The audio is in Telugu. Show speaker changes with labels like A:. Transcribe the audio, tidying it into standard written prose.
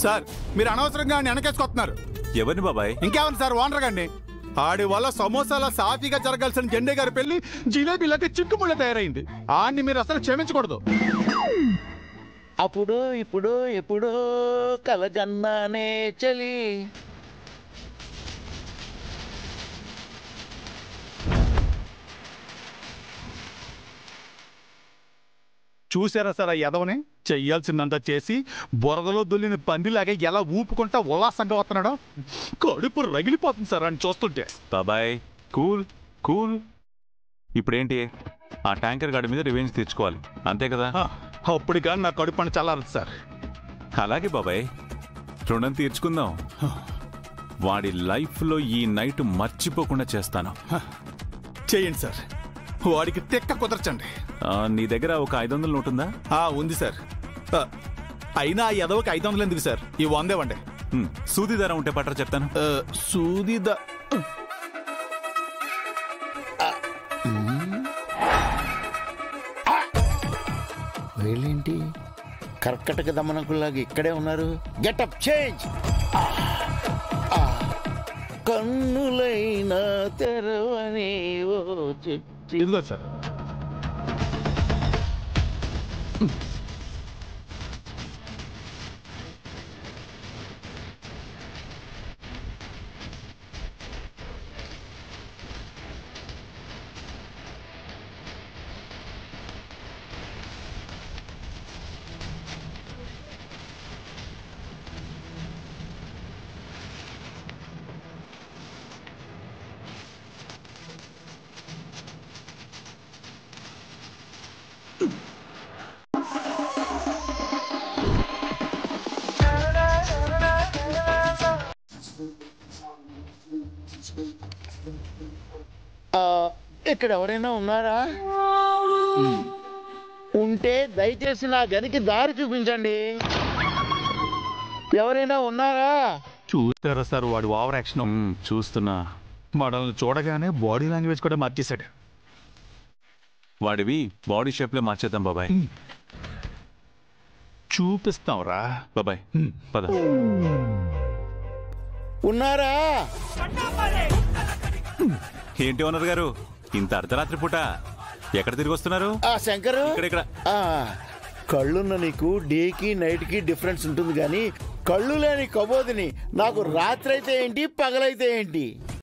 A: సార్ మీరు అనవసరంగా వెనకేసుకొస్తున్నారు.
B: ఎవరిని బాబాయ్?
A: ఇంకేమన్నా సార్, ఓనర్ గారిని. ఆడి వల్ల సమోసాల సాఫీగా జరగాల్సిన జెండే గారి పెళ్లి జిలేబీలకి చిక్కుముళ్ళ తయారైంది. ఆడిని మీరు అసలు క్షమించకూడదు.
C: అప్పుడు ఇప్పుడు ఎప్పుడో కలగన్నానే చలి.
A: చూసారా సార్ ఆ యదవని? చెయ్యాల్సిందంతా చేసి బురదలో దుల్లిన పందిలాగే ఎలా ఊపుకుంటా ఉల్లాసంగా వస్తున్నాడో. కడుపు రగిలిపోతుంది సార్ అని చూస్తుంటే.
B: బాబాయ్ కూల్ కూల్. ఇప్పుడేంటి, ఆ ట్యాంకర్ గాడి మీద రివెంజ్ తీర్చుకోవాలి అంతే కదా?
A: అప్పుడు కానీ నా కడుపు పని చల్లారదు సార్.
B: అలాగే బాబాయ్, రుణం తీర్చుకుందాం. వాడి లైఫ్లో ఈ నైట్ మర్చిపోకుండా చేస్తాను.
A: చేయండి సార్, వాడికి తెక్క కుదర్చండి.
B: నీ దగ్గర ఒక 500 నోటు ఉందా?
A: ఉంది సార్. అయినా ఆ యదవకి 500 ఎందుకు సార్, ఈ 100 ఇవ్వండి.
B: సూది ధర ఉంటే పట్టరా చెప్తాను.
A: సూది
C: వీళ్ళేంటి కర్కటక దమనకుల్లాగా ఇక్కడే ఉన్నారు? Getup change. కన్నులైనా తెరవని ఓ చెట్టు.
A: ఇదిగో సార్.
C: ఇక్కడ ఎవరైనా ఉన్నారా? ఉంటే దయచేసి నా గదికి దారి చూపించండి. ఎవరైనా ఉన్నారా?
A: చూస్తారా సార్ వాడు ఓవర్ యాక్షన్?
B: చూస్తున్నా.
A: మనల్ని చూడగానే బాడీ లాంగ్వేజ్ కూడా మార్చేశాడు.
B: వాడివి బాడీ షేప్లో మార్చేద్దాం బాబాయ్.
A: చూపిస్తాం రా
B: బాబాయ్, పద.
C: ఉన్నారా?
B: ఏంటి ఓనర్ గారు, ఇంత అర్ధరాత్రి పూట ఎక్కడ తిరిగి వస్తున్నారు?
C: శంకరు,
B: ఇక్కడ
C: కళ్ళున్న నీకు డేకి నైట్కి డిఫరెన్స్ ఉంటుంది కానీ కళ్ళు లేని కబోదిని నాకు రాత్రి అయితే ఏంటి పగలైతే ఏంటి?